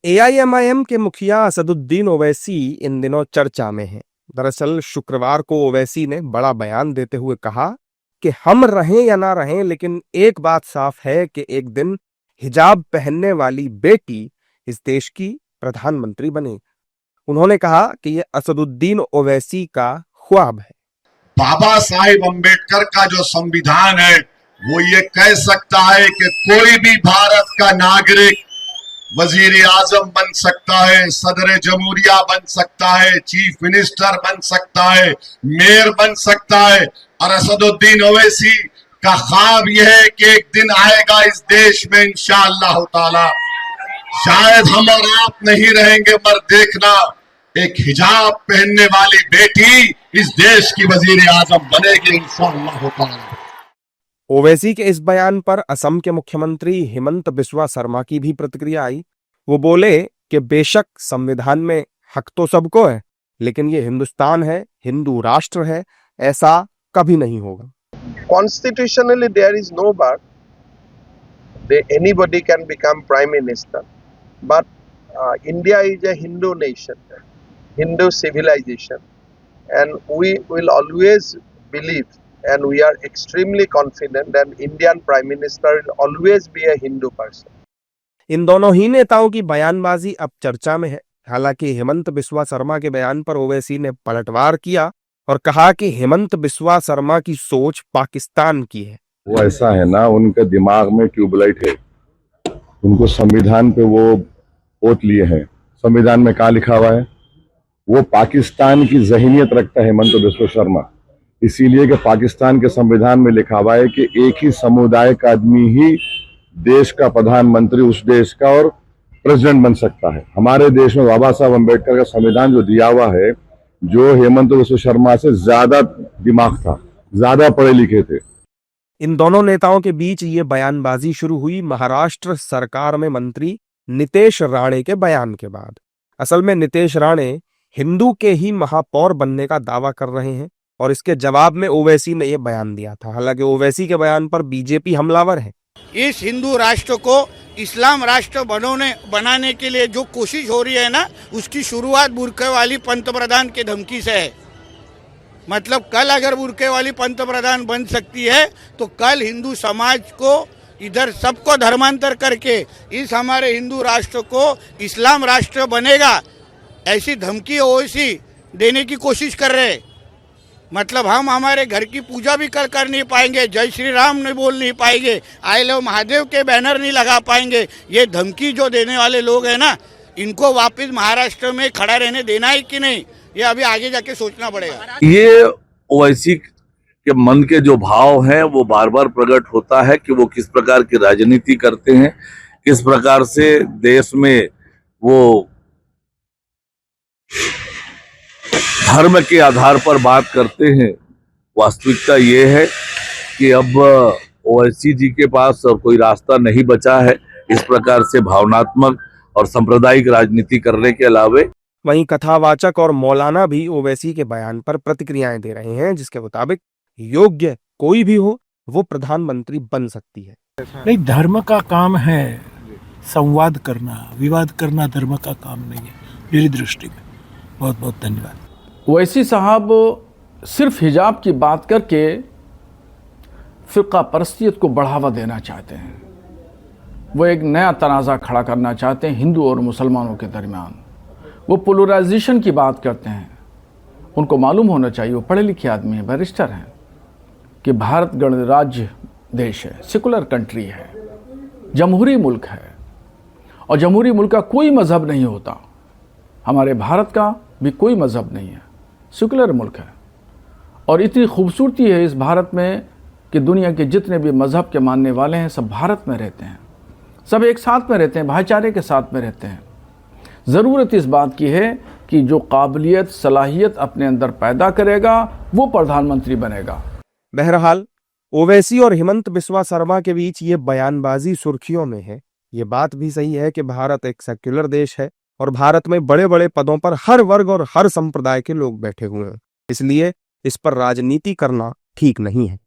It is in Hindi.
एआईएमआईएम के मुखिया असदुद्दीन ओवैसी इन दिनों चर्चा में हैं। दरअसल शुक्रवार को ओवैसी ने बड़ा बयान देते हुए कहा कि हम रहें या ना रहें, लेकिन एक बात साफ है कि एक दिन हिजाब पहनने वाली बेटी इस देश की प्रधानमंत्री बने। उन्होंने कहा कि यह असदुद्दीन ओवैसी का ख्वाब है। बाबा साहेब अम्बेडकर का जो संविधान है वो ये कह सकता है कि कोई भी भारत का नागरिक वजीर आजम बन सकता है, सदर जमहूरिया बन सकता है, चीफ मिनिस्टर बन सकता है, मेयर बन सकता है। और असदुद्दीन ओवैसी का ख्वाब यह है कि एक दिन आएगा इस देश में इंशाअल्लाह ताला, शायद हम और आप नहीं रहेंगे, पर देखना एक हिजाब पहनने वाली बेटी इस देश की वजीर आजम बनेगी इंशाअल्लाह ताला। ओवैसी के इस बयान पर असम के मुख्यमंत्री हिमंत बिस्वा शर्मा की भी प्रतिक्रिया आई। वो बोले कि बेशक संविधान में हक तो सबको है, लेकिन ये हिंदुस्तान है, हिंदू राष्ट्र है, ऐसा कभी नहीं होगा। Constitutionally, there is no bar. Anybody can become prime minister. But India is a Hindu nation, Hindu civilization, and we will always believe, and we are extremely confident that Indian prime minister will always be a Hindu person. इन दोनों ही नेताओं की बयानबाजी अब चर्चा में है। हालांकि हिमंत बिस्वा शर्मा के बयान पर ओवैसी ने पलटवार किया और कहा कि हिमंत बिस्वा शर्मा की सोच पाकिस्तान की है। वो ऐसा है ना, उनके दिमाग में ट्यूबलाइट है, उनको संविधान पे वो वोट लिए हैं। संविधान में क्या लिखा हुआ है? वो पाकिस्तान की ज़हनियत रखता है हिमंत बिस्वा शर्मा, इसीलिए कि पाकिस्तान के संविधान में लिखा हुआ है कि एक ही समुदाय का आदमी ही देश का प्रधानमंत्री, उस देश का और प्रेसिडेंट बन सकता है। हमारे देश में बाबा साहब अम्बेडकर का संविधान जो दिया हुआ है, जो हेमंत बिस्वा शर्मा से ज्यादा दिमाग था, ज्यादा पढ़े लिखे थे। इन दोनों नेताओं के बीच ये बयानबाजी शुरू हुई महाराष्ट्र सरकार में मंत्री नितेश राणे के बयान के बाद। असल में नितेश राणे हिंदू के ही महापौर बनने का दावा कर रहे हैं और इसके जवाब में ओवैसी ने यह बयान दिया था। हालांकि ओवैसी के बयान पर बीजेपी हमलावर है। इस हिंदू राष्ट्र को इस्लाम राष्ट्र बनाने के लिए जो कोशिश हो रही है ना, उसकी शुरुआत बुरके वाली पंतप्रधान के धमकी से है। मतलब कल अगर बुरके वाली पंतप्रधान बन सकती है तो कल हिंदू समाज को इधर सबको धर्मांतर करके इस हमारे हिंदू राष्ट्र को इस्लाम राष्ट्र बनेगा, ऐसी धमकी ओवैसी देने की कोशिश कर रहे हैं। मतलब हम हमारे घर की पूजा भी कर नहीं पाएंगे, जय श्री राम नहीं बोल नहीं पाएंगे, आई लव महादेव के बैनर नहीं लगा पाएंगे। ये धमकी जो देने वाले लोग हैं ना, इनको वापस महाराष्ट्र में खड़ा रहने देना है कि नहीं, ये अभी आगे जाके सोचना पड़ेगा। ये ओवैसी के मन के जो भाव हैं वो बार बार प्रकट होता है कि वो किस प्रकार की राजनीति करते हैं, किस प्रकार से देश में वो धर्म के आधार पर बात करते हैं। वास्तविकता ये है कि अब ओवैसी जी के पास और कोई रास्ता नहीं बचा है इस प्रकार से भावनात्मक और सांप्रदायिक राजनीति करने के अलावे। वहीं कथावाचक और मौलाना भी ओवैसी के बयान पर प्रतिक्रियाएं दे रहे हैं, जिसके मुताबिक योग्य कोई भी हो वो प्रधानमंत्री बन सकती है। नहीं, धर्म का काम है संवाद करना, विवाद करना धर्म का काम नहीं है मेरी दृष्टि में। बहुत बहुत धन्यवाद। ओवैसी साहब सिर्फ हिजाब की बात करके फ़िरका परस्तियत को बढ़ावा देना चाहते हैं। वो एक नया तनाज़ा खड़ा करना चाहते हैं हिंदू और मुसलमानों के दरमियान। वो पोलराइजेशन की बात करते हैं। उनको मालूम होना चाहिए, वो पढ़े लिखे आदमी हैं, बैरिस्टर हैं, कि भारत गणराज्य देश है, सेकुलर कंट्री है, जमहूरी मुल्क है, और जमहूरी मुल्क का कोई मज़हब नहीं होता। हमारे भारत का भी कोई मज़हब नहीं है, सेकुलर मुल्क है। और इतनी खूबसूरती है इस भारत में कि दुनिया के जितने भी मज़हब के मानने वाले हैं सब भारत में रहते हैं, सब एक साथ में रहते हैं, भाईचारे के साथ में रहते हैं। ज़रूरत इस बात की है कि जो काबिलियत सलाहियत अपने अंदर पैदा करेगा वो प्रधानमंत्री बनेगा। बहरहाल ओवैसी और हिमंत बिस्वा शर्मा के बीच ये बयानबाजी सुर्खियों में है। ये बात भी सही है कि भारत एक सेक्युलर देश है और भारत में बड़े बड़े पदों पर हर वर्ग और हर संप्रदाय के लोग बैठे हुए हैं, इसलिए इस पर राजनीति करना ठीक नहीं है।